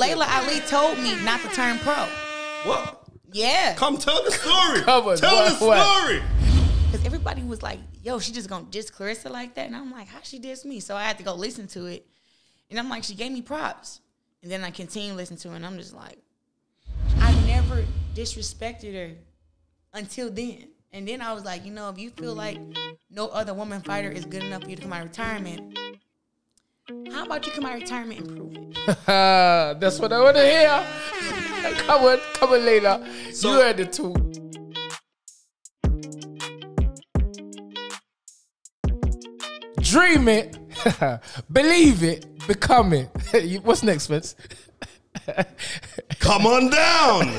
Laila Ali told me not to turn pro. What? Yeah. Come tell the story. Come on, tell the story. Because everybody was like, yo, she just gonna diss Claressa like that? And I'm like, how she diss me? So I had to go listen to it. And I'm like, she gave me props. And then I continued listening to it, and I'm just like, I never disrespected her until then. And then I was like, you know, if you feel like no other woman fighter is good enough for you to come out of retirement, how about you come out of retirement and prove it? That's what I want to hear. Come on, Laila. So, you heard it too. Dream it, believe it, become it. What's next, Spence? Come on down.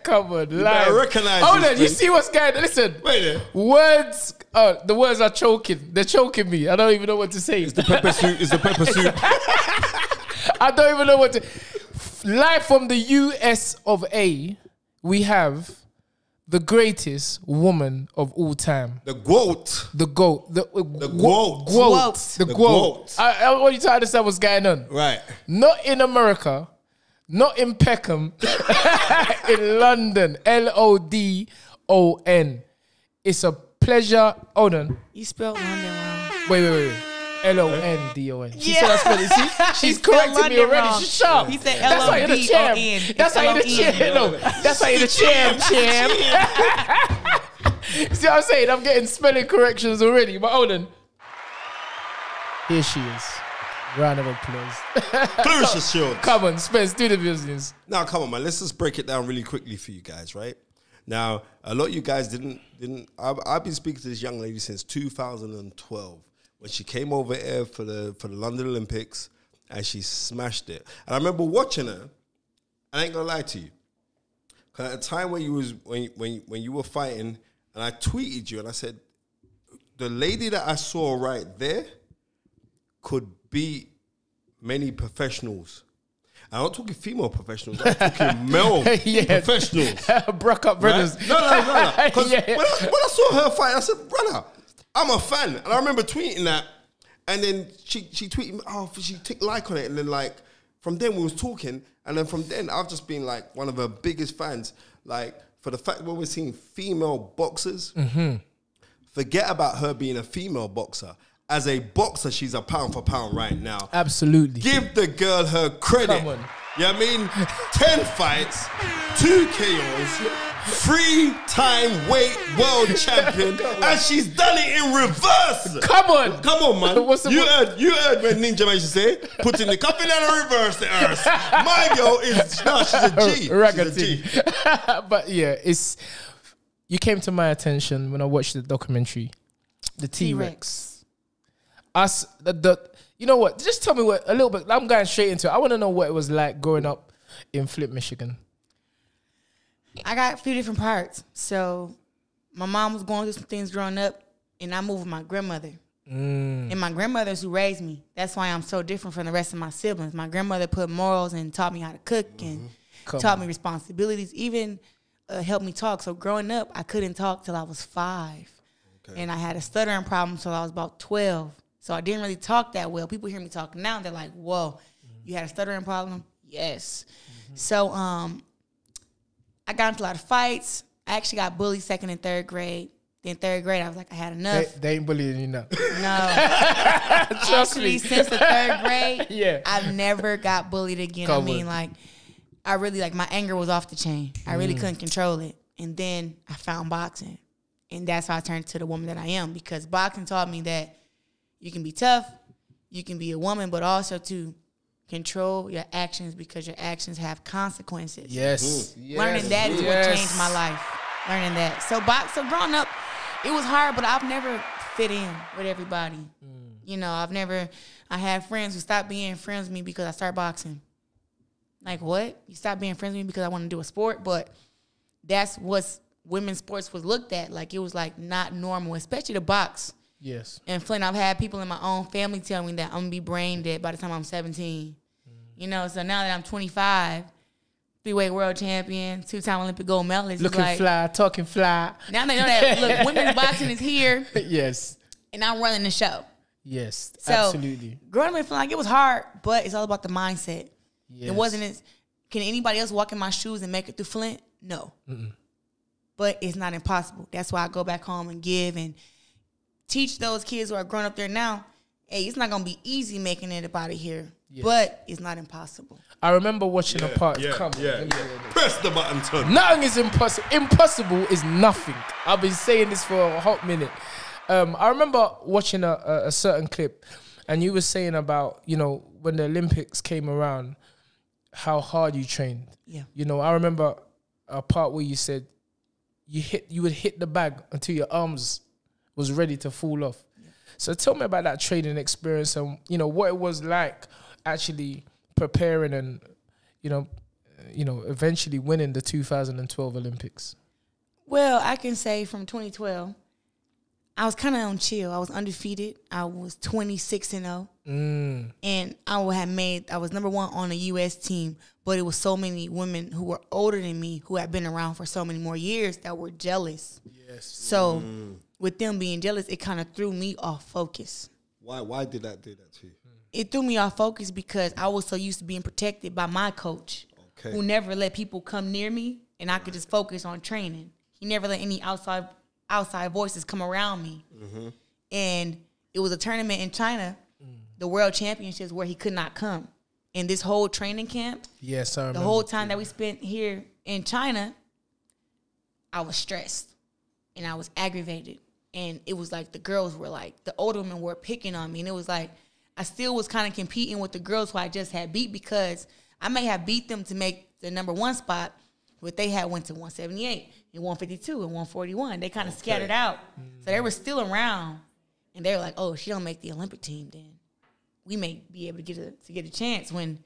Come on, you better recognize hold on, thing. you see what's going on? Listen. Wait there. Words, the words are choking. They're choking me. I don't even know what to say. It's the pepper soup. It's the pepper soup. I don't even know what to... Live from the US of A, we have the greatest woman of all time. The GOAT. The GOAT. The GOAT. The GOAT. I want you to understand what's going on. Right. Not in America, not in Peckham, in London. London. It's a pleasure. Hold on. You spelled London wrong. Wait. London. She Yeah. said I spelled it. See? She's correcting me already. Wrong. She's sharp. He said That's why you're the champ. L-O-D-O-N. That's why you're the champ. No, that's why you're the champ. See what I'm saying? I'm getting spelling corrections already. But hold on. Here she is. Round of applause. Claressa Shields. Come on, Spence, do the business. Now, come on, man. Let's just break it down really quickly for you guys, right? Now, a lot of you guys didn't. I've been speaking to this young lady since 2012 when she came over here for the London Olympics, and she smashed it. And I remember watching her. I ain't gonna lie to you. Cause at the time when you were fighting, and I tweeted you and I said, the lady that I saw right there could beat many professionals. I'm not talking female professionals. I'm talking male professionals. Broke up brothers. Right? No. Because when I saw her fight, I said, brother, I'm a fan. And I remember tweeting that. And then she tweeted me, she took like on it. And then like, from then we was talking. And then from then, I've just been like one of her biggest fans. Like, for the fact when we're seeing female boxers, forget about her being a female boxer. As a boxer, she's a pound for pound right now. Absolutely. Give the girl her credit. Come on. You know what I mean? 10 fights, 2 KOs, 3-time weight world champion, and she's done it in reverse. Come on. Come on, man. You heard when Ninja Man used to say, putting the cup in and reverse the earth. My girl she's a G. She's a G. But yeah, you came to my attention when I watched the documentary, the T-Rex. You know what? Just tell me a little bit. I'm going straight into it. I want to know what it was like growing up in Flint, Michigan. I got a few different parts. So my mom was going through some things growing up, and I moved with my grandmother. And my grandmother's who raised me. That's why I'm so different from the rest of my siblings. My grandmother put morals and taught me how to cook and taught me responsibilities, even helped me talk. So growing up, I couldn't talk till I was 5. Okay. And I had a stuttering problem till I was about 12. So I didn't really talk that well. People hear me talk now, they're like, whoa, you had a stuttering problem? Yes. So I got into a lot of fights. I actually got bullied 2nd and 3rd grade. Then 3rd grade, I was like, I had enough. They ain't bullying you now. No. Trust me. Since the 3rd grade, yeah, I've never got bullied again. I mean, like, I really, like, my anger was off the chain. I really couldn't control it. And then I found boxing. And that's how I turned to the woman that I am, because boxing taught me that you can be tough, you can be a woman, but also to control your actions, because your actions have consequences. Yes. Learning that is what changed my life. Learning that. So growing up, it was hard, but I've never fit in with everybody. You know, I had friends who stopped being friends with me because I started boxing. Like, what? You stopped being friends with me because I want to do a sport? But that's what women's sports was looked at. Like, it was like not normal, especially the box. Yes. And Flint, I've had people in my own family tell me that I'm going to be brain dead by the time I'm 17. You know, so now that I'm 25, 3-weight world champion, 2-time Olympic gold medalist. Looking like, fly, talking fly. Now they know that, look, women's boxing is here. Yes. And I'm running the show. Yes, so absolutely. Growing up in Flint, like, it was hard, but it's all about the mindset. It wasn't as, can anybody else walk in my shoes and make it through Flint? No. But it's not impossible. That's why I go back home and give and teach those kids who are growing up there now, hey, it's not going to be easy making it up out of here, but it's not impossible. I remember watching a part. Press the button, son. Nothing is impossible. Impossible is nothing. I've been saying this for a hot minute. I remember watching a certain clip, and you were saying about, you know, when the Olympics came around, how hard you trained. Yeah. You know, I remember a part where you said you would hit the bag until your arms was ready to fall off. Yeah. So tell me about that training experience and, you know, what it was like actually preparing and, you know, eventually winning the 2012 Olympics. Well, I can say from 2012, I was kind of on chill. I was undefeated. I was 26-0. And I was number 1 on the U.S. team, but it was so many women who were older than me who had been around for so many more years that were jealous. Yes. So with them being jealous, it kind of threw me off focus. Why did that do that to you? It threw me off focus because I was so used to being protected by my coach, who never let people come near me, and I could just focus on training. He never let any outside voices come around me. And it was a tournament in China, the World Championships, where he could not come. And this whole training camp, yes, I remember. The whole time that we spent here in China, I was stressed and I was aggravated. And it was like the girls were like, the older women were picking on me. And it was like, I still was kind of competing with the girls who I just had beat, because I may have beat them to make the number 1 spot, but they had went to 178 and 152 and 141. They kind of scattered out. So they were still around. And they were like, oh, she don't make the Olympic team, then we may be able to get a chance, when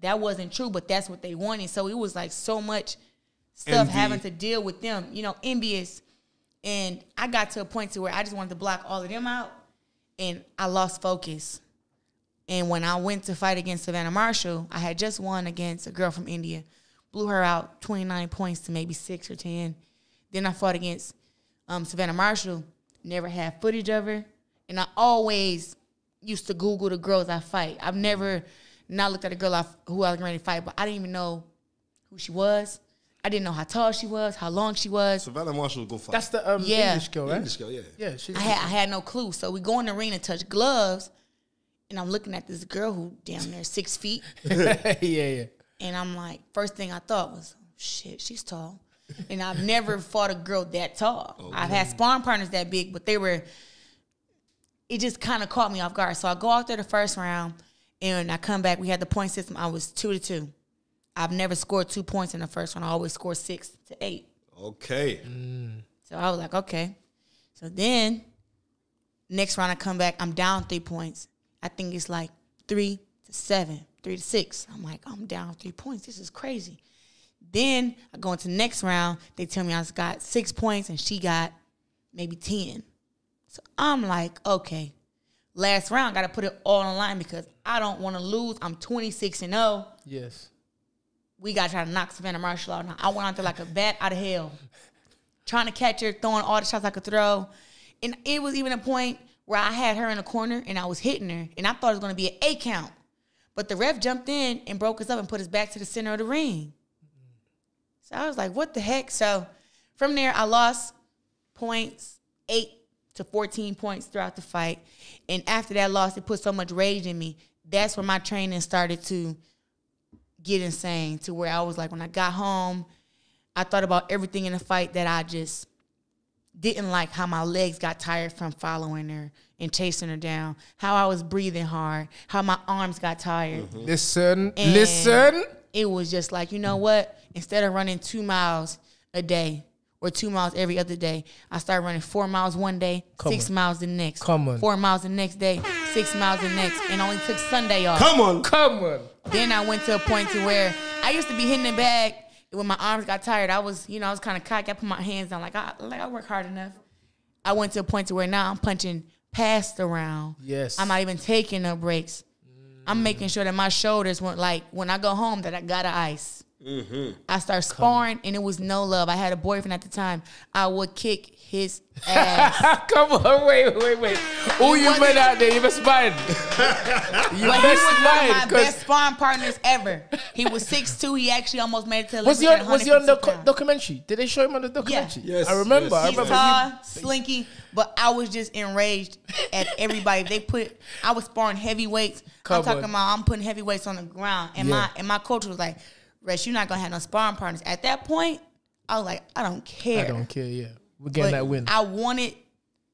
that wasn't true, but that's what they wanted. So it was like so much stuff having to deal with them, you know, envious. And I got to a point to where I just wanted to block all of them out, and I lost focus. And when I went to fight against Savannah Marshall, I had just won against a girl from India, blew her out 29 points to maybe 6 or 10. Then I fought against Savannah Marshall, never had footage of her. And I always used to Google the girls I fight. I've never not looked at a girl who I was ready to fight, but I didn't even know who she was. I didn't know how tall she was, how long she was. Savannah Marshall go fight. That's the English girl, right? English girl, yeah. Yeah, I had no clue. So we go in the ring and touch gloves, and I'm looking at this girl who damn near 6 feet. Yeah. And I'm like, first thing I thought was, shit, she's tall. And I've never fought a girl that tall. Okay. I've had sparring partners that big, but it just kind of caught me off guard. So I go out there the first round, and I come back. We had the point system. I was 2-2. I've never scored 2 points in the first round. I always score 6 to 8. Okay. So I was like, okay. So then, next round I come back. I'm down 3 points. I think it's like 3-7, 3-6. I'm like, I'm down 3 points. This is crazy. Then I go into the next round. They tell me I got 6 points, and she got maybe 10. So I'm like, okay. Last round, got to put it all on the line because I don't want to lose. I'm 26-0. Yes. We got to try to knock Savannah Marshall out. Now, I went out there like a bat out of hell, trying to catch her, throwing all the shots I could throw. And it was even a point where I had her in the corner, and I was hitting her, and I thought it was going to be an 8 count. But the ref jumped in and broke us up and put us back to the center of the ring. So I was like, what the heck? So from there, I lost points, 8 to 14 points throughout the fight. And after that loss, it put so much rage in me. That's where my training started to get insane, to where I was like, when I got home, I thought about everything in the fight that I just didn't like, how my legs got tired from following her and chasing her down, how I was breathing hard, how my arms got tired. Listen. It was just like, you know what? Instead of running 2 miles a day or 2 miles every other day, I started running 4 miles one day, 6 miles the next. 4 miles the next day, 6 miles the next, and only took Sunday off. Come on. Then I went to a point to where I used to be hitting the bag, and when my arms got tired, I was kind of cocky. I put my hands down like I work hard enough. I went to a point to where now I'm punching past the round. Yes. I'm not even taking no breaks. I'm making sure that my shoulders weren't like, when I go home, that I got to ice. I started sparring, and it was no love. I had a boyfriend at the time. I would kick his ass. Come on, wait. Who you met out there? You best mind. He was one of my best sparring partners ever. He was 6'2". He actually almost made it to the Olympics. Was he on the documentary? Did they show him on the documentary? Yeah. Yes. I remember. Yes. He's tall, slinky, but I was just enraged at everybody. I was sparring heavyweights. I'm talking about I'm putting heavyweights on the ground, and my coach was like, "Resh, you're not gonna have no sparring partners." At that point, I was like, I don't care. Yeah. We're getting that win. I wanted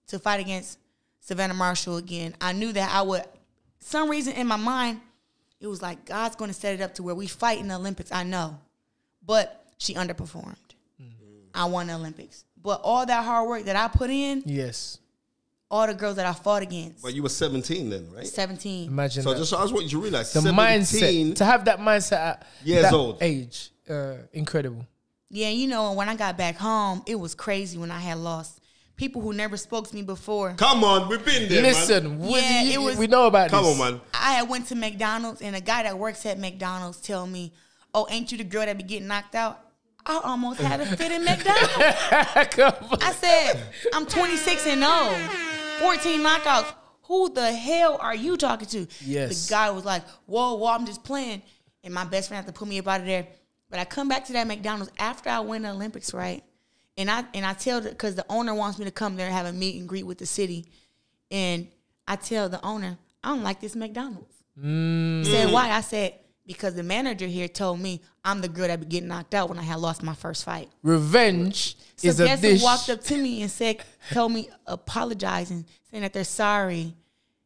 to fight against Savannah Marshall again. I knew that I would. Some reason in my mind, it was like God's going to set it up to where we fight in the Olympics. I know, but she underperformed. I won the Olympics, but all that hard work that I put in, yes, all the girls that I fought against. But you were 17 then, right? 17. Imagine So that. I just want you to realize The 17 mindset, to have that mindset at years that old age, incredible. Yeah, you know, when I got back home, it was crazy when I had lost. People who never spoke to me before. Come on, we've been there, Listen, man. we know about Come this. on, man. I had went to McDonald's, and a guy that works at McDonald's told me, "Oh, ain't you the girl that be getting knocked out?" I almost had a fit in McDonald's. I said, I'm 26-0, 14 knockouts. Who the hell are you talking to? Yes. The guy was like, whoa, I'm just playing. And my best friend had to put me up out of there. But I come back to that McDonald's after I win the Olympics, right? And I tell, because the owner wants me to come there and have a meet and greet with the city. And I tell the owner, I don't like this McDonald's. He said, why? I said, because the manager here told me I'm the girl that be getting knocked out when I had lost my first fight. Revenge is so a guess dish. who walked up to me and told me apologizing, saying that they're sorry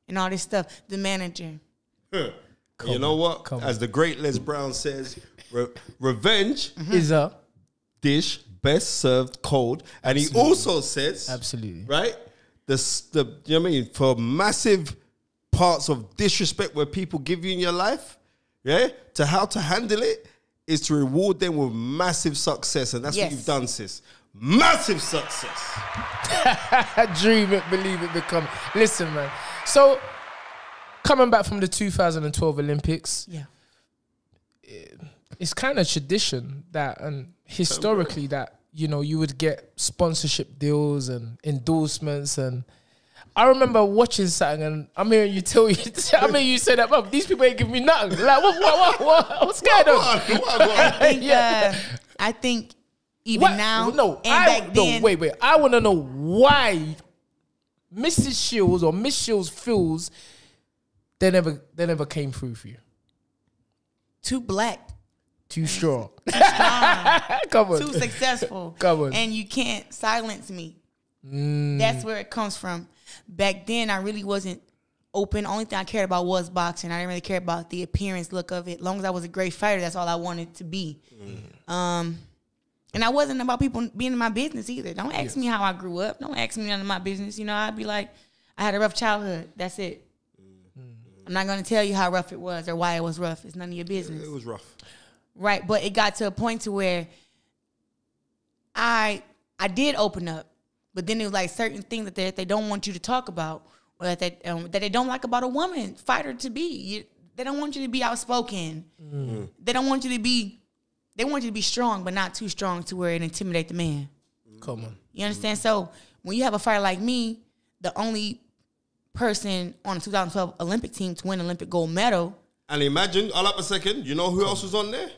and all this stuff? The manager. You know what? As the great Les Brown says, revenge is a dish best served cold. And he also says, absolutely right? You know what I mean? For massive parts of disrespect where people give you in your life, yeah, to how to handle it is to reward them with massive success. And that's what you've done, sis. Massive success. Dream it, believe it, become. Listen, man. So, coming back from the 2012 Olympics, it's kind of tradition that, and historically, that, you know, you would get sponsorship deals and endorsements. And I remember watching something, and I'm hearing you tell you, you say that, bro, these people ain't giving me nothing. Like, what's going on? I think even now, back then. Wait. I want to know why Mrs. Shields or Miss Shields feels they never came through for you. Too black. Too strong. Come on. Too successful. Come on. And you can't silence me. That's where it comes from. Back then, I really wasn't open. Only thing I cared about was boxing. I didn't really care about the appearance, look of it. As long as I was a great fighter, that's all I wanted to be. And I wasn't about people being in my business either. Don't ask me how I grew up. Don't ask me none of my business. You know, I'd be like, I had a rough childhood. That's it. I'm not going to tell you how rough it was or why it was rough. It's none of your business. It was rough. Right, but it got to a point to where I did open up, but then it was like certain things that they don't want you to talk about, or that they don't like about a woman fighter to be. They don't want you to be outspoken. They don't want you to be. They want you to be strong, but not too strong to where it intimidate the man. Come on, you understand? So when you have a fighter like me, the only person on the 2012 Olympic team to win an Olympic gold medal. And imagine, hold up a second, you know who else was on there?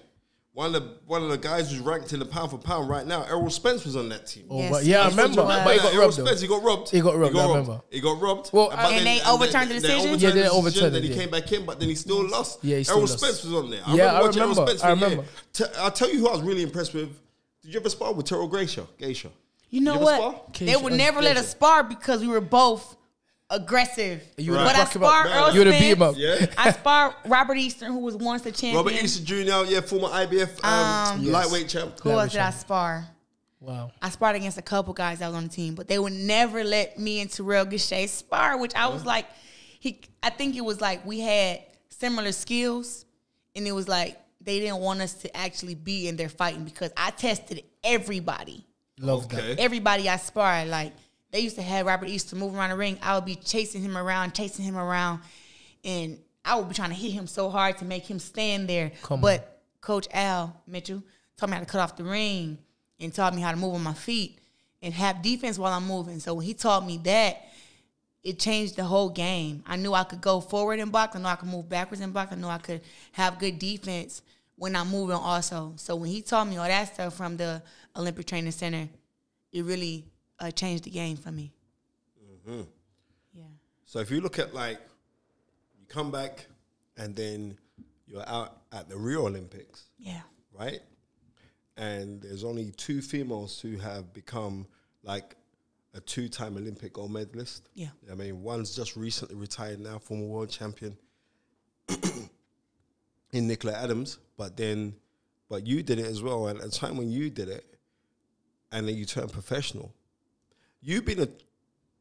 One of the guys who's ranked in the pound for pound right now, Errol Spence was on that team. Oh, yes. Yeah, I remember. But he got robbed. He got robbed. He got robbed. I remember. He got robbed. Well, and they overturned the decision. Yeah, they overturned it. Then he came back in, but then he still lost. Yeah, he still Errol lost. Spence was on there. I watching Errol remember. Spence I remember. I'll tell you who I was really impressed with. Did you ever spar with Terrell Geisha? You know what? They would never let us spar because we were both aggressive. You but I sparred Earl You would have beat him up. Yeah. I sparred Robert Eastern, who was once the champion. Robert Eastern Jr., former IBF lightweight champ. Who else did I spar? Wow. I sparred against a couple guys that was on the team, but they would never let me and Terrell Gachet spar, which I was like, I think it was like we had similar skills, and it was like they didn't want us to actually be in there fighting because I tested everybody. Love that. Everybody I sparred, like, they used to have Robert Eastern move around the ring. I would be chasing him around, and I would be trying to hit him so hard to make him stand there. But Coach Al Mitchell taught me how to cut off the ring and taught me how to move on my feet and have defense while I'm moving. So when he taught me that, it changed the whole game. I knew I could go forward in box. I knew I could move backwards in box. I knew I could have good defense when I'm moving also. So when he taught me all that stuff from the Olympic Training Center, it really changed the game for me. Mm-hmm. Yeah. So if you look at, like, you come back and then you're out at the Rio Olympics. Yeah. Right? And there's only 2 females who have become, like, a 2-time Olympic gold medalist. Yeah. I mean, one's just recently retired now, former world champion in Nicola Adams. But you did it as well. And at the time when you did it, and then you turned professional, you've been a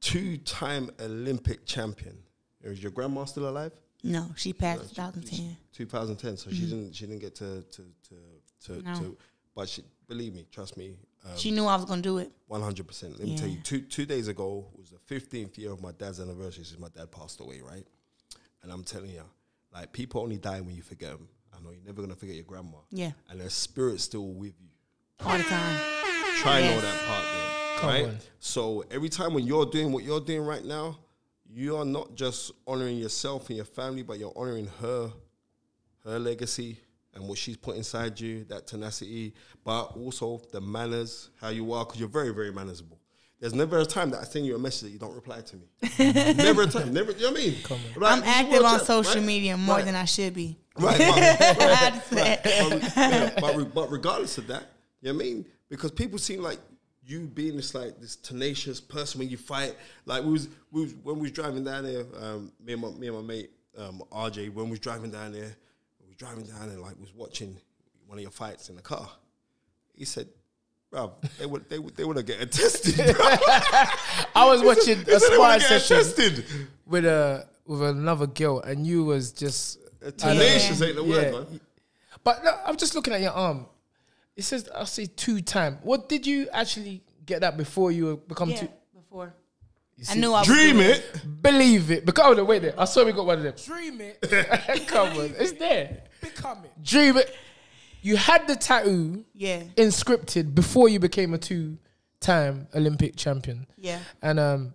2-time Olympic champion. Is your grandma still alive? No, she passed 2010. 2010. So she didn't get to No. but she, believe me, trust me. She knew I was going to do it. 100%. Let me tell you, two days ago was the 15th year of my dad's anniversary since my dad passed away, right? And I'm telling you, like, people only die when you forget them. I know you're never going to forget your grandma. Yeah. And their spirit's still with you. All the time. Try and know that part there, right? on. So every time when you're doing what you're doing right now, you are not just honoring yourself and your family, but you're honoring her legacy, and what she's put inside you, that tenacity, but also the manners, how you are, because you're very, very manageable. There's never a time that I send you a message that you don't reply to me. Never a time. Never, you know what I mean? Like, I'm active on social media more than I should be. Right. But regardless of that, you know what I mean? Because people seem like you being this tenacious person when you fight. Like when we was driving down there, me and my mate RJ, when we was driving down there, like was watching one of your fights in the car. He said, "Bro, they would have getting tested." Bro. I was watching a sparring session tested with another girl, and you was just tenacious. Ain't the word, man. But no, I'm just looking at your arm. It says, I see 2-time. What did you actually get that before you become two? Before. See, I knew I was dream doing it. Believe it. Because, oh, wait there. I saw we got one of them. Dream it. Come on. It's there. Become it. Dream it. You had the tattoo inscripted before you became a 2-time Olympic champion. Yeah. And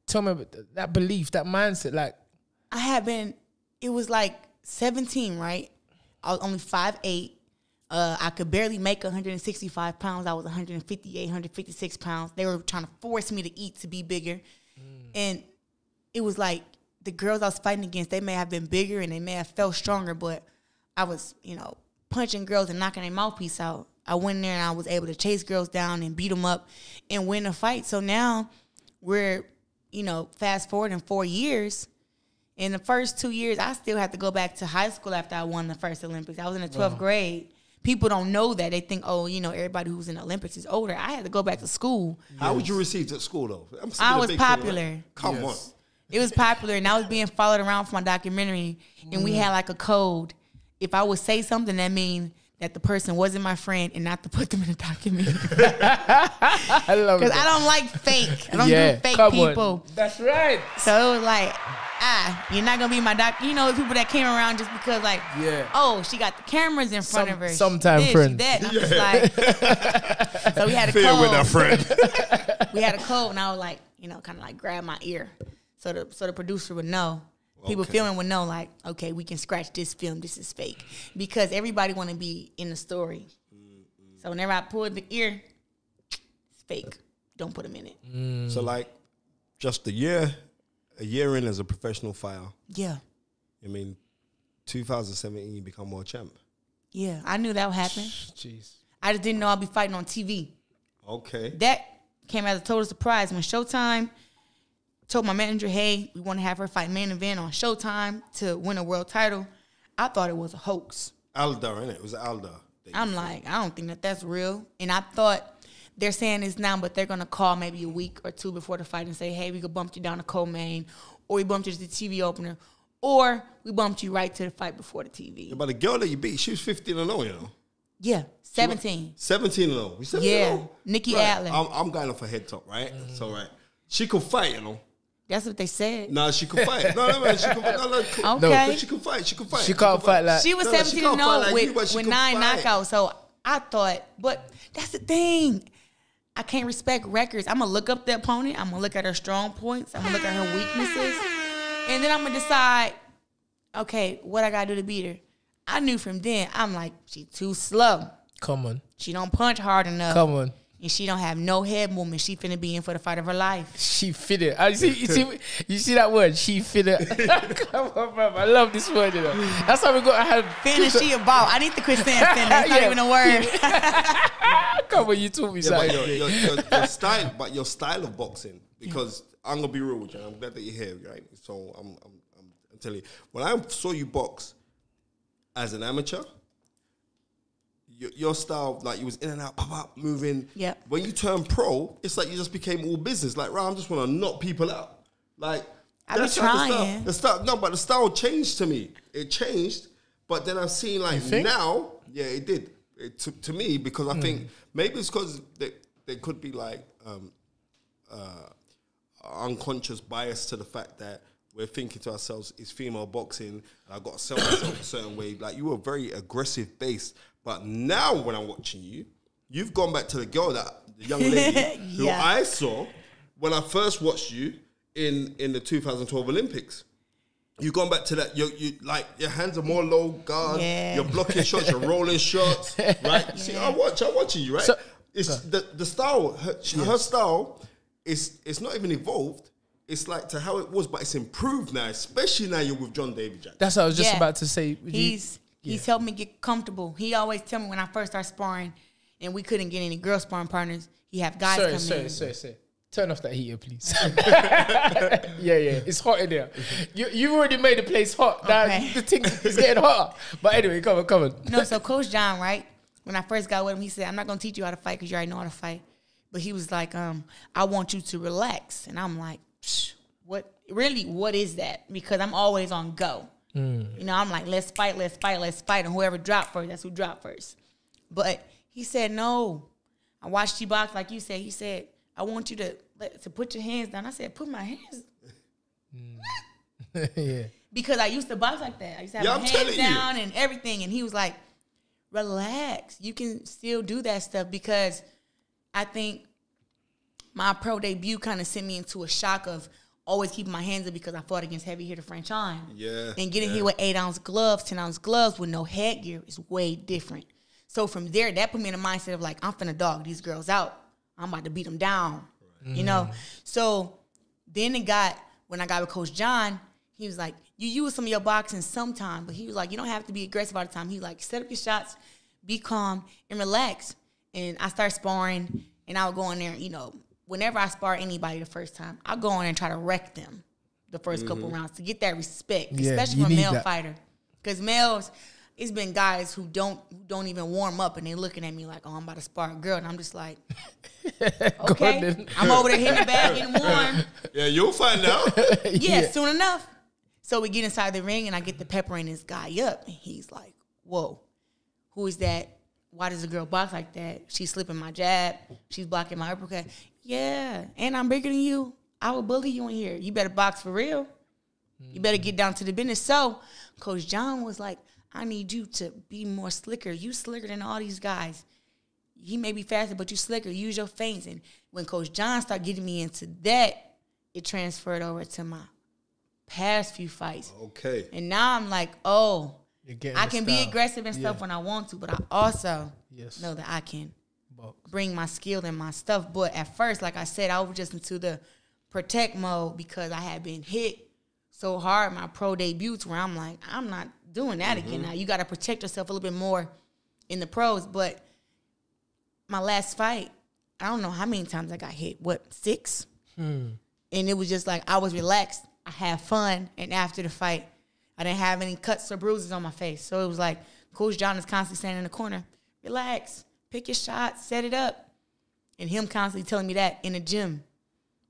tell me about that belief, that mindset. Like, I had been, it was like 17, right? I was only 5'8". I could barely make 165 pounds. I was 158, 156 pounds. They were trying to force me to eat to be bigger. And it was like the girls I was fighting against, they may have been bigger and they may have felt stronger, but I was, punching girls and knocking their mouthpiece out. I went in there and I was able to chase girls down and beat them up and win a fight. So now we're, fast forward in 4 years. In the first 2 years, I still had to go back to high school after I won the first Olympics. I was in the 12th grade. People don't know that. They think, everybody who's in the Olympics is older. I had to go back to school. How was you received at school, though? I was popular. Thing, right? Come on. It was popular, and I was being followed around for my documentary, and we had like a code. If I would say something, that means that the person wasn't my friend and not to put them in the documentary. I love it. Because I don't like fake. I don't do fake people. On. That's right. So it was like, you're not going to be my doc. The people that came around just because she got the cameras in front of her. Sometime friend. That. And I'm just like, so we had a code. with our friend. We had a code, and I was like, kind of like grab my ear. So the producer would know. People filming would know, like, okay, we can scratch this film. This is fake. Because everybody want to be in the story. So whenever I pulled the ear, it's fake. Don't put them in it. So, like, just a year in as a professional fighter. Yeah. 2017, you become world champ. Yeah, I knew that would happen. Jeez. I just didn't know I'd be fighting on TV. Okay. That came as a total surprise when Showtime told my manager, hey, we want to have her fight main event on Showtime to win a world title. I thought it was a hoax. Alda, innit? It was Alda. I'm like, I don't think that's real. And I thought they're saying this now, but they're going to call maybe a week or two before the fight and say, hey, we could bump you down to co-main, or we bumped you to the TV opener, or we bumped you right to the fight before the TV. Yeah, but the girl that you beat, she was 15-0, Yeah, 17. 17-0. We 17-0. Yeah, Nikki right. Adler. I'm going off her head top, right? So, right. She could fight, That's what they said. No, she could fight. No, man, she could fight. No, Okay. she could fight. She could fight. She can't fight like... She was 17-0 with 9 knockouts. So I thought, but that's the thing. I can't respect records. I'm going to look up the opponent. I'm going to look at her strong points. I'm going to look at her weaknesses. And then I'm going to decide, okay, what I got to do to beat her. I knew from then, I'm like, she too slow. Come on. She don't punch hard enough. Come on. And she don't have no head movement. She finna be in for the fight of her life. She fit it. You see that word? She fit it. Come on, bro. I love this word, you know. That's how we got to have... Finna, she a ball. I need to quit saying finna. That's not even a word. Come on, you told me something. But your style of boxing, because I'm going to be real with you. I'm glad that you're here, right? So I'm telling you. When I saw you box as an amateur... Your style, like you was in and out, pop, moving. Yeah. When you turn pro, it's like you just became all business. Like, right, I just want to knock people out. Like, I've been trying. The style changed to me. It changed, but then I've seen like now, yeah, it did. It to me because I think maybe it's because there could be like unconscious bias to the fact that we're thinking to ourselves, it's female boxing, and I've got to sell myself a certain way. Like, you were very aggressive based. But now when I'm watching you, you've gone back to the young lady who I saw when I first watched you in the 2012 Olympics. You've gone back to that. You like your hands are more low guard. Yeah. You're blocking shots. You're rolling shots. Right. You see, I'm watching you. Right. So, it's the style. Her style is not even evolved. It's like to how it was, but it's improved now. Especially now you're with John David Jackson. That's what I was just about to say. He's helped me get comfortable. He always tell me when I first started sparring and we couldn't get any girl sparring partners, he have guys come in. Sorry. Turn off that heater, please. Yeah. It's hot in there. You already made the place hot. Now the thing is getting hotter. But anyway, come on. No, so Coach John, right? When I first got with him, he said, I'm not going to teach you how to fight because you already know how to fight. But he was like, I want you to relax. And I'm like, what is that? Because I'm always on go. You know, I'm like, let's fight. And whoever dropped first, that's who dropped first. But he said, no. I watched you box like you said. He said, I want you to put your hands down. I said, put my hands. Yeah. Because I used to box like that. I used to have my hands down and everything. And he was like, relax. You can still do that stuff because I think my pro debut kind of sent me into a shock of always keeping my hands up because I fought against heavy hitter French on. Yeah. And getting hit with 8-ounce gloves, 10-ounce gloves with no headgear is way different. So from there, that put me in a mindset of like, I'm finna dog these girls out. I'm about to beat them down. Right. You know? So then when I got with Coach John, he was like, you use some of your boxing sometime, but he was like, you don't have to be aggressive all the time. He was like, set up your shots, be calm, and relax. And I started sparring, and I would go in there, you know, whenever I spar anybody the first time, I'll go in there and try to wreck them the first couple rounds to get that respect, especially from a male fighter. Because males, it's been guys who don't even warm up and they looking at me like, oh, I'm about to spar a girl. And I'm just like, okay, I'm over there hitting the bag, getting warm. Yeah, you'll find out. Yeah, soon enough. So we get inside the ring and I get the peppering this guy up. And he's like, whoa, who is that? Why does a girl box like that? She's slipping my jab. She's blocking my uppercut. Yeah, and I'm bigger than you. I will bully you in here. You better box for real. You better get down to the business. So Coach John was like, I need you to be more slicker. You slicker than all these guys. He may be faster, but you slicker. Use your feints. And when Coach John started getting me into that, it transferred over to my past few fights. Okay. And now I'm like, oh, I can be aggressive and stuff when I want to, but I also know that I can bring my skill and my stuff. But at first, like I said, I was just into the protect mode because I had been hit so hard my pro debuts where I'm like, I'm not doing that again. Now you got to protect yourself a little bit more in the pros. But my last fight, I don't know how many times I got hit. 6? And it was just like I was relaxed. I had fun. And after the fight, I didn't have any cuts or bruises on my face. So it was like Coach John is constantly standing in the corner. Relax. Pick your shots. Set it up. And him constantly telling me that in the gym.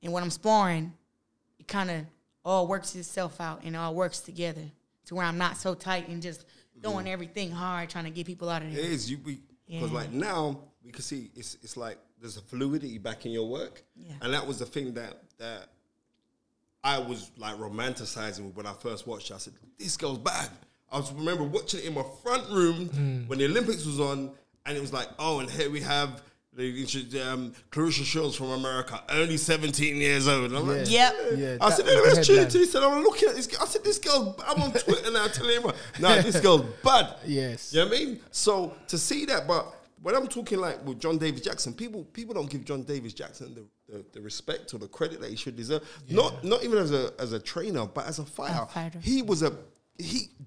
And when I'm sparring, it kind of all works itself out and all works together to where I'm not so tight and just throwing everything hard trying to get people out of there. It is. Because like now we can see it's like there's a fluidity back in your work. Yeah. And that was the thing that I was like romanticizing when I first watched it. I said, this girl's bad. I remember watching it in my front room when the Olympics was on, and it was like, oh, and here we have Claressa Shields from America, only 17 years old. And I'm like, I said, let's tune into this. And I'm looking at this girl. I said, this girl, I'm on Twitter now telling him, nah, this girl's bad. Yes. You know what I mean? So to see that, but when I'm talking like with John Davis Jackson, people don't give John Davis Jackson the respect or the credit that he should deserve. Yeah. Not even as a trainer, but as a fighter. He was a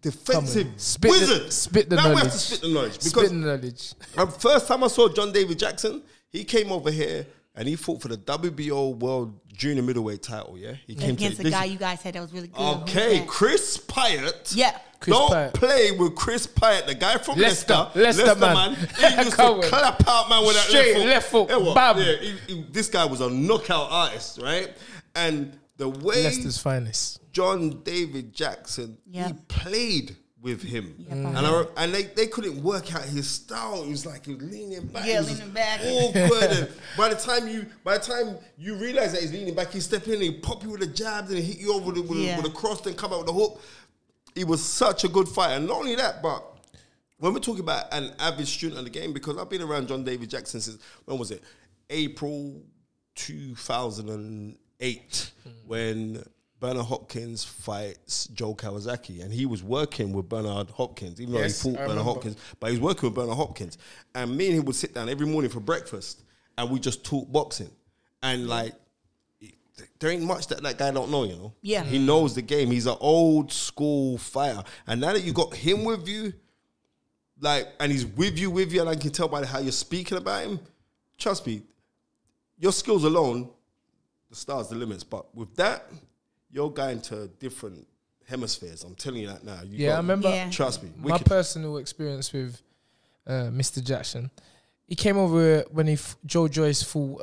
defensive wizard. Spit the now knowledge. We have to spit the knowledge. Because first time I saw John Davis Jackson, he came over here and he fought for the WBO World Junior Middleweight title, yeah? He came against the guy you guys said that was really good. Okay, Chris Pyatt. Yeah. Don't play with Chris Pyatt, the guy from Leicester. Leicester man. He used to clap out, man, with that left foot. Bam. Yeah, this guy was a knockout artist, right? And the way Leicester's finest. John David Jackson, he played with him. Yeah, and they couldn't work out his style. It was like he was leaning back. Yeah, leaning back. Awkward. And by the time you realize that he's leaning back, he step in and he pop you with a jab, then he hit you over with a cross, then come out with a hook. He was such a good fighter. And not only that, but when we're talking about an avid student of the game, because I've been around John David Jackson since, when was it? April 2008, when Bernard Hopkins fights Joe Kawasaki, and he was working with Bernard Hopkins, even though he fought Bernard Hopkins, but he was working with Bernard Hopkins. And me and him would sit down every morning for breakfast, and we just talk boxing. And like, there ain't much that guy don't know, you know? Yeah. He knows the game. He's an old school fighter. And now that you got him with you, like, and he's with you, and I can tell by how you're speaking about him, trust me, your skills alone, the stars, the limits. But with that, you're going to different hemispheres. I'm telling you that now. I remember. Yeah. Trust me. My personal experience with Mr. Jackson, he came over when Joe Joyce fought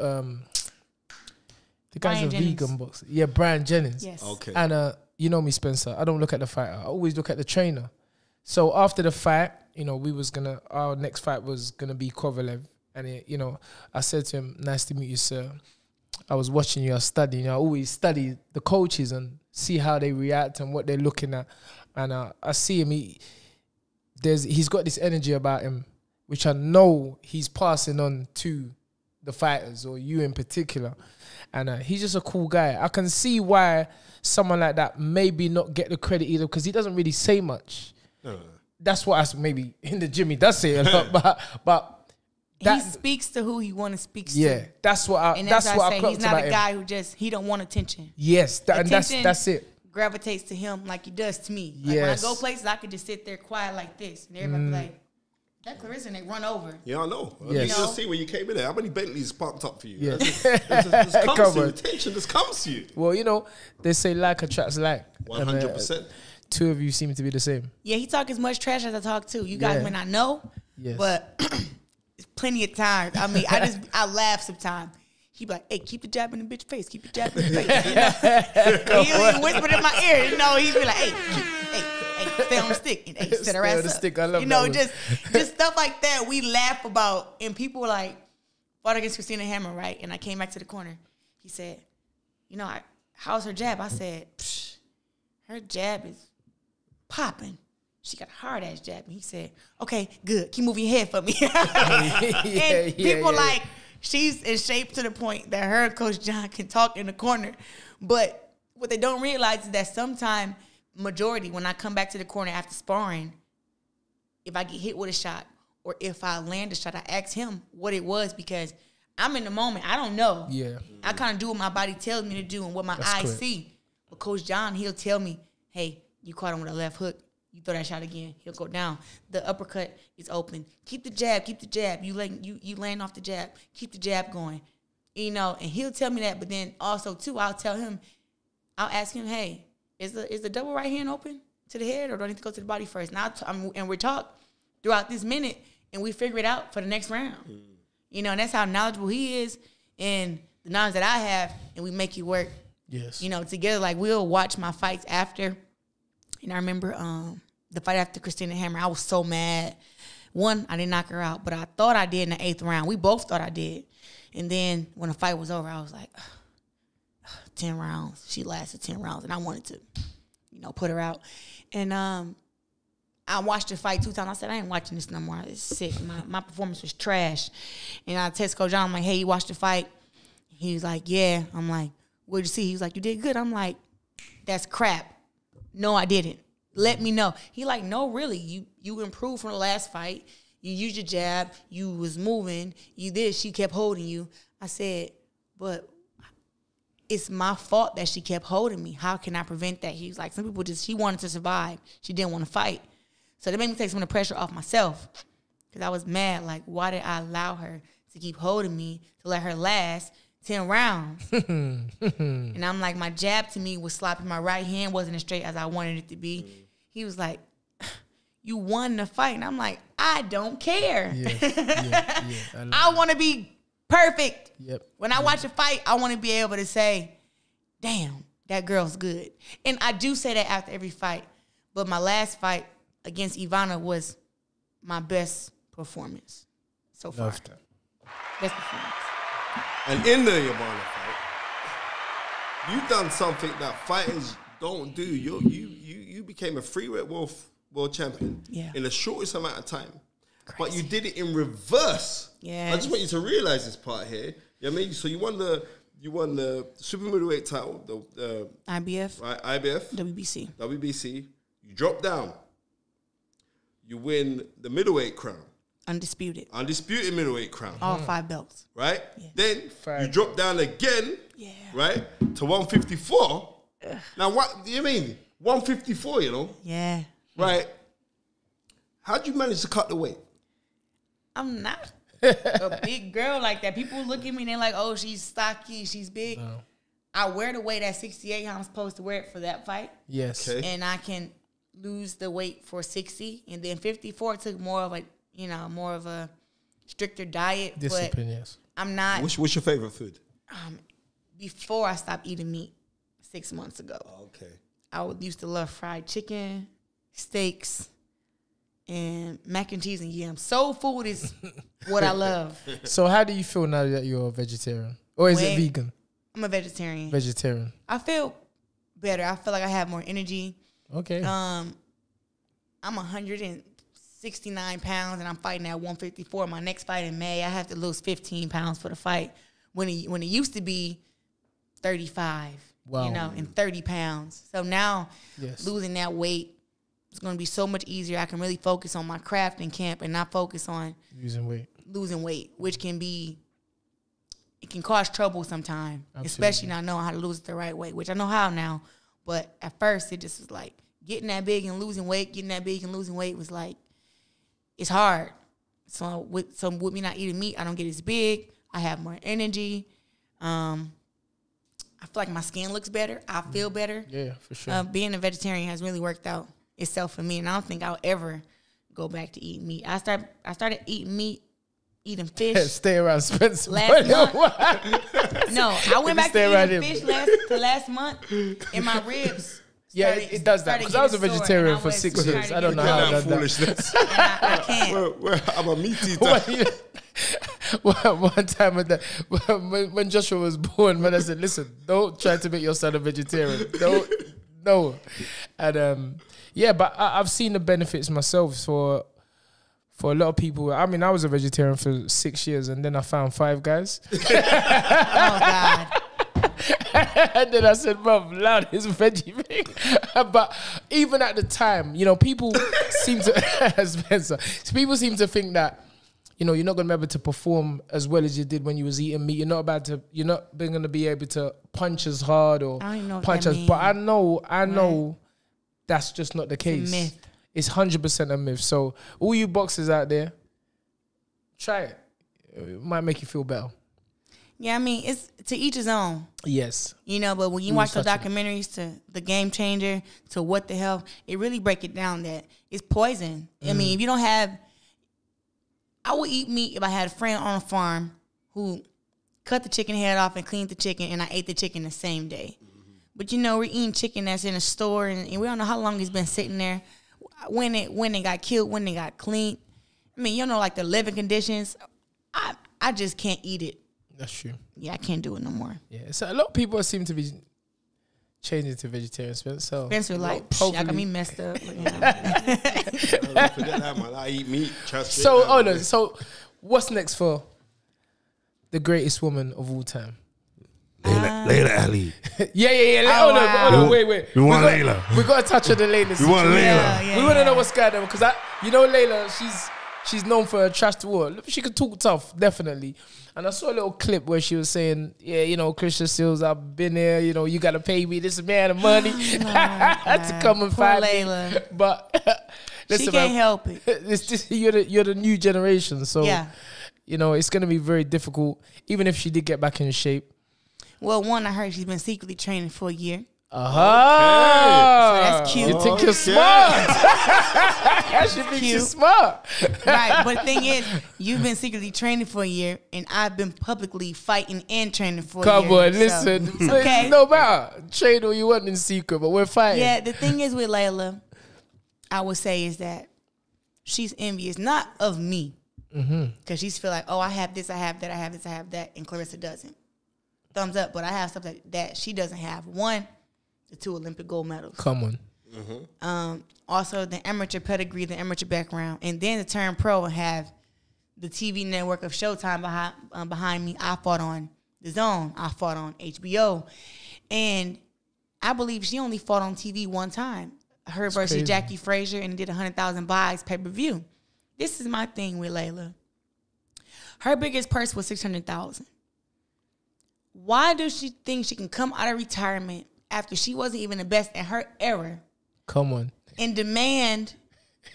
the guy's Brian a Jennings. vegan boxer. Yeah, Brian Jennings. Yes. Okay. And you know me, Spencer. I don't look at the fighter. I always look at the trainer. So after the fight, you know, our next fight was gonna be Kovalev, and you know, I said to him, "Nice to meet you, sir. I was watching you. I was studying. I always study the coaches and see how they react and what they're looking at. And I see him. He's got this energy about him, which I know he's passing on to the fighters, or you in particular. And he's just a cool guy. I can see why someone like that maybe not get the credit either, because he doesn't really say much. That's what maybe in the gym he does say a lot, but he speaks to who he want to speak to. Yeah, that's what I. And that's what I I say. He's not about a guy who he don't want attention. Yes, and that's it. Gravitates to him like he does to me. Like Yes. when I go places, I could just sit there quiet like this, and everybody be like, "That Claressa," and they run over. Yeah, I know. Yes. You just see when you came in there, how many Bentleys parked up for you? Yeah. This comes to you. Attention just comes to you. Well, you know, they say like attracts like. 100%. Two of you seem to be the same. Yeah, he talk as much trash as I talk too. You guys may not know, but it's plenty of times. I mean, I laugh sometimes. He be like, "Hey, keep the jab in the bitch face. Keep the jab in the face." You know? He whispered in my ear. You know, he'd be like, "Hey, stay on the stick. And, hey, set her ass up." Stick. I love you know, that just stuff like that. We laugh about, and people were like, fought against Christina Hammer, right? And I came back to the corner. He said, "You know, how's her jab?" I said, "Psh, her jab is popping. She got a hard ass jab." And he said, "Okay, good. Keep moving your head for me." And people like, she's in shape to the point that her and Coach John can talk in the corner. But what they don't realize is that sometime, majority, when I come back to the corner after sparring, if I get hit with a shot or if I land a shot, I ask him what it was, because I'm in the moment. I don't know. Yeah. I kind of do what my body tells me to do and what my eyes see. But Coach John, he'll tell me, "Hey, you caught him with a left hook. You throw that shot again, he'll go down. The uppercut is open. Keep the jab. Keep the jab. You laying off the jab. Keep the jab going." You know, and he'll tell me that. But then also too, I'll ask him, "Hey, is the double right hand open to the head, or do I need to go to the body first?" Now, and we talk throughout this minute, and we figure it out for the next round. You know, and that's how knowledgeable he is, and the knowledge that I have, and we make it work. Yes. You know, together. Like, we'll watch my fights after. And I remember the fight after Christina Hammer, I was so mad. One, I didn't knock her out, but I thought I did in the 8th round. We both thought I did. And then when the fight was over, I was like, 10 rounds. She lasted 10 rounds, and I wanted to, you know, put her out. And I watched the fight 2 times. I said, I ain't watching this no more. It's sick. My performance was trash. And I text Coach John, I'm like, hey, you watched the fight? He was like, yeah. I'm like, what'd you see? He was like, you did good. I'm like, that's crap. No, I didn't. Let me know. He like, no, really. You improved from the last fight. You used your jab. You was moving. You did. She kept holding you. I said, but it's my fault that she kept holding me. How can I prevent that? He was like, some people just, she wanted to survive. She didn't want to fight. So that made me take some of the pressure off myself because I was mad. Like, why did I allow her to keep holding me, to let her last 10 rounds? And I'm like, my jab to me was sloppy. My right hand wasn't as straight as I wanted it to be. He was like, you won the fight. And I'm like, I don't care. I want to be perfect. Yep. When I watch a fight, I want to be able to say, damn, that girl's good. And I do say that after every fight. But my last fight against Ivana was my best performance so far. Love that. Best performance. And in the Ivana fight, you've done something that fighters don't do. You became a freeweight world champion in the shortest amount of time. Crazy. But you did it in reverse. Yeah. I just want you to realize this part here. You know what I mean? So you won the super middleweight title, the IBF. Right, IBF. WBC. You drop down. You win the middleweight crown. Undisputed middleweight crown. All 5 belts. Right? Yeah. Then you drop down again, right, to 154. Now, what do you mean? 154, you know? Yeah. Right? How'd you manage to cut the weight? I'm not a big girl like that. People look at me and they're like, oh, she's stocky, she's big. No. I wear the weight at 68 how I'm supposed to wear it for that fight. Yes. Okay. And I can lose the weight for 60. And then 54 took more of a stricter diet. Discipline, but yes. I'm not. What's your favorite food? Before I stopped eating meat 6 months ago. Okay. I used to love fried chicken, steaks, and mac and cheese and yams. Soul food is what I love. So how do you feel now that you're a vegetarian? Or is it vegan? I'm a vegetarian. Vegetarian. I feel better. I feel like I have more energy. Okay. I'm 169 pounds and I'm fighting at 154. My next fight in May, I have to lose 15 pounds for the fight. When it used to be 35, wow. You know, and 30 pounds. So now losing that weight is going to be so much easier. I can really focus on my craft in camp and not focus on losing weight, which can cause trouble sometimes, especially not knowing how to lose it the right way, which I know how now. But at first, it just was like getting that big and losing weight, was like, it's hard. So with me not eating meat, I don't get as big. I have more energy. I feel like my skin looks better. I feel better. Yeah, for sure. Being a vegetarian has really worked out itself for me, and I don't think I'll ever go back to eating meat. I started eating fish. Stay around Spencer. Last month. No, I went back to eating fish last month, and my ribs. It does that. Because I was a vegetarian for 6 years. I don't know how I've done that. I can't. I'm a meat eater. One time when Joshua was born, man, I said, listen, don't try to make your son a vegetarian. No. And but I've seen the benefits myself for a lot of people. I mean, I was a vegetarian for 6 years and then I found Five Guys. Oh, God. And then I said, bro, loud is veggie thing. But even at the time, you know, people seem to Spencer, people seem to think that, you know, you're not gonna be able to perform as well as you did when you was eating meat. You're not gonna be able to punch as hard or punch as. But I know that's just not the case. It's a myth. It's 100% a myth. So all you boxers out there, try it. It might make you feel better. Yeah, I mean, it's to each his own. Yes. You know, but when you watch those documentaries to The Game Changer, to What the Hell, it really break it down that it's poison. I mean, if you don't have... I would eat meat if I had a friend on a farm who cut the chicken head off and cleaned the chicken, and I ate the chicken the same day. But, you know, we're eating chicken that's in a store, and we don't know how long it's been sitting there, when it got killed, when it got cleaned. I mean, you know, like the living conditions. I just can't eat it. That's true. Yeah, I can't do it no more. Yeah, so a lot of people seem to be Changing to vegetarian, Spencer. Spencer like, y'all got me messed up. You know? Don't forget that, man. I eat meat. Trust me. So, no. So, what's next for the greatest woman of all time? Laila Ali. Yeah. Oh, Hold on, wait. We want Laila. We got to touch on the Laila We situation. want Laila. Yeah, We want to know what's going on because Laila, she's known for her trash to war. She could talk tough, definitely. And I saw a little clip where she was saying, yeah, Claressa Shields, I've been there, you got to pay me this amount of money to come and Poor fight Laila. me. But listen, She can't help it. You're the new generation, so Yeah. It's going to be very difficult, even if she did get back in shape. Well, one, I heard she's been secretly training for a year. So that's cute. You think you're smart. She thinks Cute. you're smart. Right, but the thing is, you've been secretly training for a year, and I've been publicly fighting and training for a year. Come on, so listen. it's okay. No matter. Train all you want in secret, but we're fighting. Yeah, the thing is with Laila, I would say is that she's envious, not of me, because she's feel like, oh, I have this, I have that, I have this, I have that, and Claressa doesn't. Thumbs up, but I have stuff that she doesn't have. One, the 2 Olympic gold medals. Come on. Also, the amateur pedigree, the amateur background, and then to turn pro and have the TV network of Showtime behind me. I fought on The Zone. I fought on HBO, and I believe she only fought on TV one time. Her versus crazy. Jackie Frazier, and did 100,000 buys pay-per-view. This is my thing with Laila. Her biggest purse was $600,000. Why does she think she can come out of retirement after she wasn't even the best in her era Come on. and demand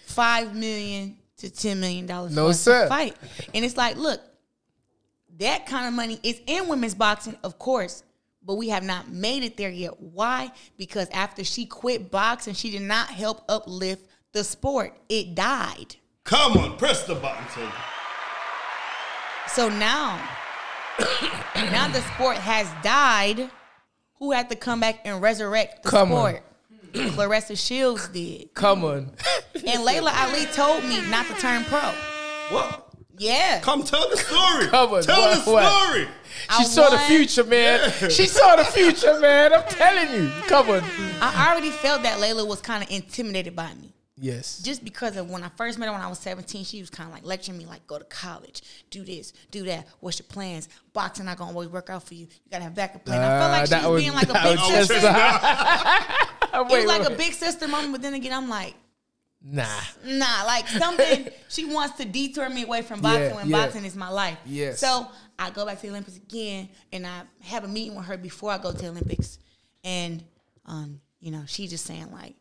$5 million to $10 million No, for sir. a fight? And it's like, look, that kind of money is in women's boxing, of course, but we have not made it there yet. Why? Because after she quit boxing, she did not help uplift the sport. It died. Come on, press the button, Tunde. So now the sport has died. Who had to come back and resurrect the Come on. sport? Claressa Shields did. Come on. And Laila Ali told me not to turn pro. What? Yeah. Come tell the story. Come on, Tell the what? story. She saw the won. future, man. She saw the future, man. I'm telling you. Come on. I already felt that Laila was kind of intimidated by me. Yes. Just because of when I first met her when I was 17, she was kind of like lecturing me like, go to college, do this, do that. What's your plans? Boxing not going to always work out for you. You got to have backup plan. I felt like she was being like a big sister. It was like a big sister moment, but then again, I'm like, Nah. like something, she wants to detour me away from boxing when boxing is my life. Yes. So I go back to the Olympics again, and I have a meeting with her before I go to the Olympics. And, she's just saying like,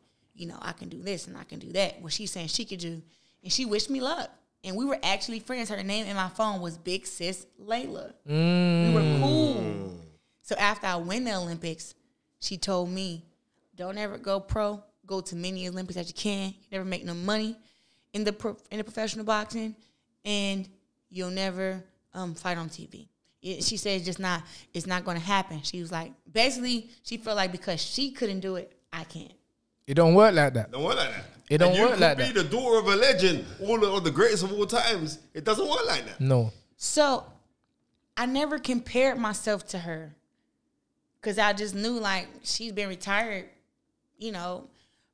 I can do this and I can do that. What she's saying she could do. And she wished me luck. And we were actually friends. Her name in my phone was Big Sis Laila. We were cool. So after I win the Olympics, she told me, don't ever go pro. Go to many Olympics as you can. You never make no money in the professional boxing. And you'll never fight on TV. She said it's not going to happen. She was like, basically, she felt like because she couldn't do it, I can't. It don't work like that. Don't work like that. It don't work like You could be the daughter of a legend, all of the greatest of all times. It doesn't work like that. No. So I never compared myself to her because I just knew like she's been retired,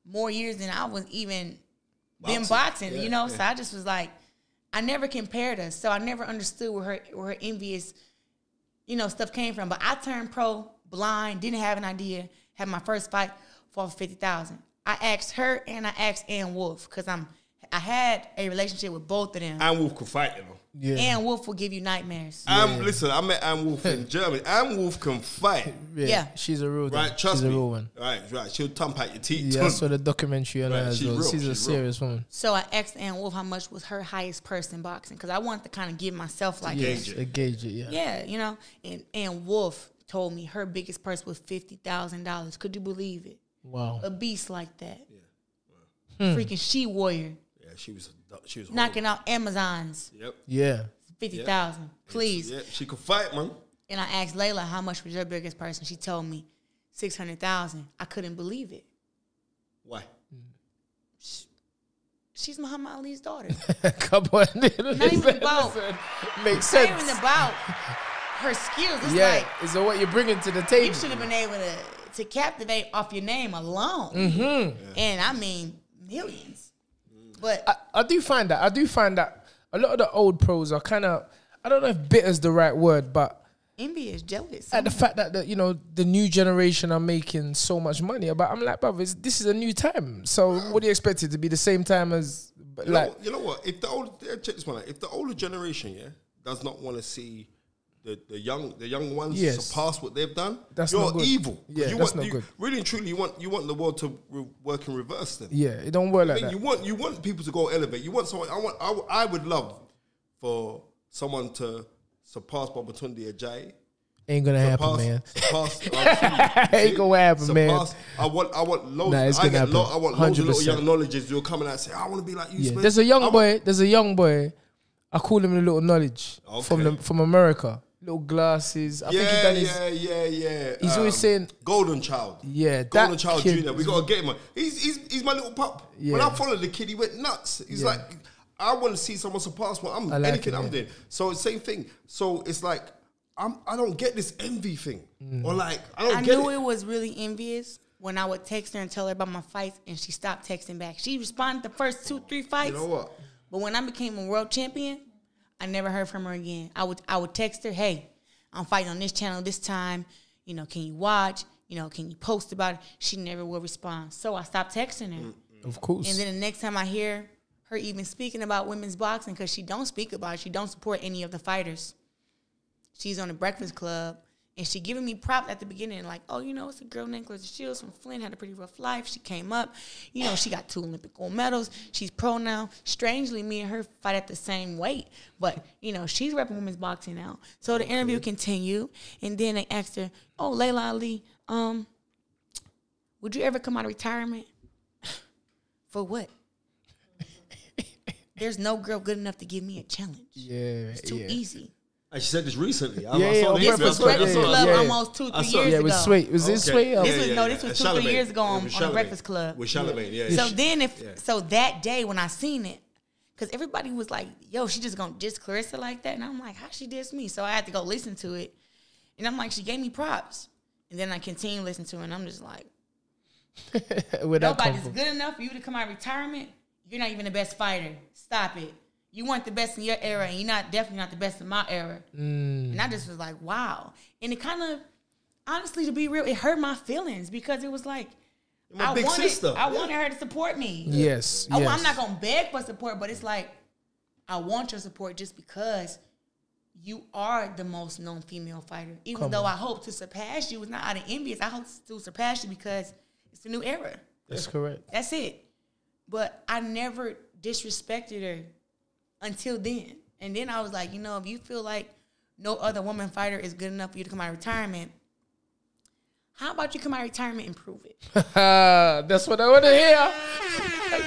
more years than I was even been boxing, So I just was like, I never compared us. So I never understood where her envious, stuff came from. But I turned pro blind, didn't have an idea, had my first fight for $50,000. I asked her and I asked Ann Wolf because I had a relationship with both of them. Ann Wolf could fight, Yeah. Ann Wolf will give you nightmares. Listen, I met Ann Wolf in Germany. Ann Wolf can fight. Yeah. She's a real Right, trust She's me. a real one. Right. She'll thump out your teeth. Yeah, I saw the documentary on her as she's well. real, She's a she's real. serious woman. So I asked Ann Wolf how much was her highest purse in boxing because I wanted to kind of give myself like this. Gauge it, yeah. Yeah, And Ann Wolf told me her biggest purse was $50,000. Could you believe it? Wow. A beast like that. Freaking she warrior. Yeah, she was Knocking out Amazons. Yep. Yeah. 50,000. Please. Yeah, she could fight, man. And I asked Laila how much was your biggest purse, and she told me 600,000. I couldn't believe it. Why? She's Muhammad Ali's daughter. Come on. Not even about. Makes Not sense. even about her skills. It's Yeah. like Is it what you're bringing to the table? you should have been able to captivate off your name alone. And I mean, millions. But I do find that a lot of the old pros are kind of, I don't know if bitter is the right word, but envious, jealous. at the fact that the new generation are making so much money. But I'm like, brother, this is a new time. So what do you expect it to be the same time as like? You know what? If the older generation, does not want to see the young ones surpass what they've done, you're evil. Yeah, that's not good. Really and truly, you want the world to work in reverse. Then it don't work like that. You want people to go elevate. You want someone. I would love for someone to surpass Tunde Ajayi. Ain't gonna happen, man. Ain't gonna happen, man. I want loads. Nah, it's gonna happen. I want loads of little young knowledges who will come and say, I want to be like you. Yeah. There's a young boy. I call him a little knowledge from America. Little glasses. I think he done his. He's always saying Golden Child. Yeah, Golden Child Junior. We gotta get him. He's my little pup. Yeah. When I followed the kid, he went nuts. He's like, I want to see someone surpass what I'm doing. So it's the same thing. So it's like I don't get this envy thing, or like I knew it was really envious when I would text her and tell her about my fights, and she stopped texting back. She responded the first 2-3 fights. You know what? But when I became a world champion, I never heard from her again. I would text her, hey, I'm fighting on this channel this time. Can you watch? Can you post about it? She never will respond. So I stopped texting her. Of course. And then the next time I hear her even speaking about women's boxing, because she don't speak about it, she don't support any of the fighters. She's on the Breakfast Club, and she giving me props at the beginning, like, oh, it's a girl named Claressa Shields from Flint, had a pretty rough life. She came up. She got 2 Olympic gold medals. She's pro now. Strangely, me and her fight at the same weight. But, she's repping women's boxing now. So the interview continued, and then they asked her, oh, Laila Ali, would you ever come out of retirement? For what? There's no girl good enough to give me a challenge. Yeah, it's too easy. And she said this recently. This was Breakfast Club almost 2-3 years ago. Yeah, it was Sweet. Was this Sweet? This was 2-3 years ago on the Breakfast Club. With Charlamagne, So that day when I seen it, because everybody was like, yo, she just gonna diss Claressa like that? And I'm like, how she diss me? So I had to go listen to it. And I'm like, she gave me props. And then I continued listening to it, and I'm just like, nobody's good enough for you to come out of retirement. You're not even the best fighter. Stop it. You weren't the best in your era, and you're definitely not the best in my era. And I just was like, wow. And it kind of, honestly, to be real, it hurt my feelings, because it was like, I wanted her to support me. Yes. I'm not going to beg for support, but it's like, I want your support just because you are the most known female fighter. Even though I hope to surpass you, it's not out of envious. I hope to surpass you because it's a new era. That's correct. That's it. But I never disrespected her until then. And then I was like, if you feel like no other woman fighter is good enough for you to come out of retirement, how about you come out of retirement and prove it? That's what I want to hear.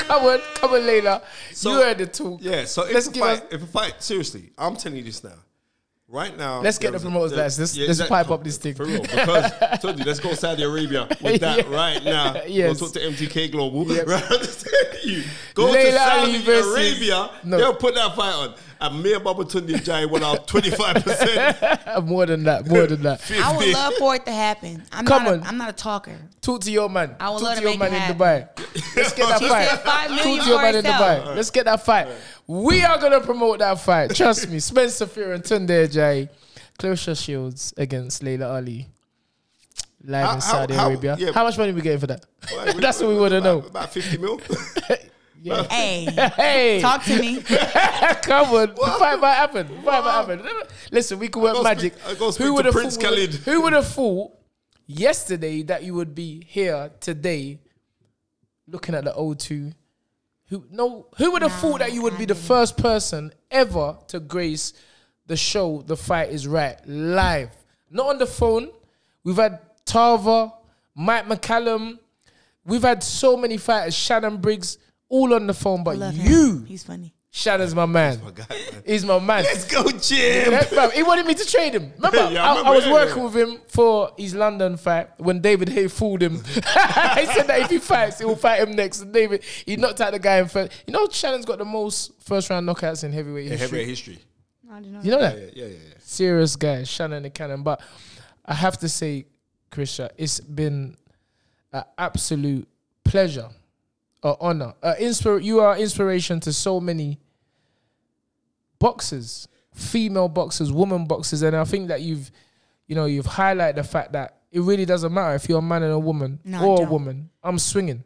Come on, Laila. So, you heard the talk. Yeah, so if a fight, seriously, I'm telling you this now. Right now, let's get the promoters. Let's pipe up this thing. For real, because I told you, let's go Saudi Arabia with that right now. Yes. Go talk to MTK Global. Yep. Right? Go to Saudi Arabia. They'll put that fight on. And me and Tunde Ajayi went out 25%. More than that. 50. I would love for it to happen. I'm not a talker. Talk to your man. I would love to to your man in Dubai. Let's get that fight. Talk to your man in Dubai. Let's get that fight. We are going to promote that fight. Trust me. Spencer Fearon, Tunde Ajayi, Claressa Shields against Laila Ali. Live in Saudi Arabia. Yeah. How much money are we getting for that? Well, that's what we want to know. About 50 mil. Yeah. Hey, talk to me. Come on. The fight might happen. Listen, we can work magic. Who would have thought yesterday that you would be here today looking at the O2? Who would have thought that you would be the first person ever to grace the show The Fight Is Right live? Not on the phone. We've had Tarver, Mike McCallum. We've had so many fighters, Shannon Briggs, all on the phone, but you. He's funny. Shannon's my man. He's my guy, man. He's my man. Let's go, Jim. Yeah, he wanted me to trade him. Remember, I was working with him for his London fight when David Hay fooled him. He said that if he fights, he will fight him next. And David, he knocked out the guy in first. Shannon's got the most first-round knockouts in heavyweight history. Heavyweight history. I didn't know you know that? Yeah. Serious guy, Shannon the Cannon. But I have to say, Claressa. It's been an absolute pleasure, an honor. You are inspiration to so many boxers, female boxers, women boxers, and I think that you've highlighted the fact that it really doesn't matter if you're a man and a woman or a woman. I'm swinging.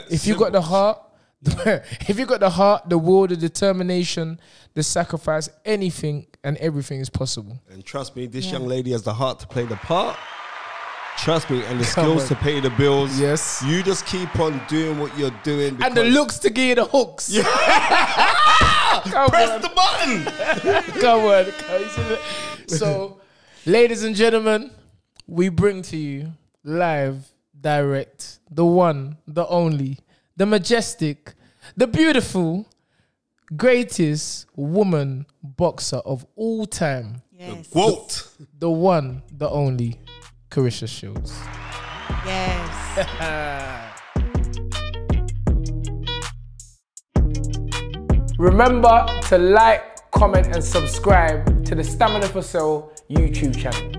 If you got the heart, the will, the determination, the sacrifice, anything and everything is possible. And trust me, this young lady has the heart to play the part. Trust me, and the skills to pay the bills. Yes. You just keep on doing what you're doing. And the looks to give you the hooks. Yeah. Press the button. Come on. So, ladies and gentlemen, we bring to you live, direct, the one, the only, the majestic, the beautiful, greatest woman boxer of all time. Yes. The quote. The one, the only, Claressa Shields. Yes. Remember to like, comment and subscribe to the Stamina for Sale YouTube channel.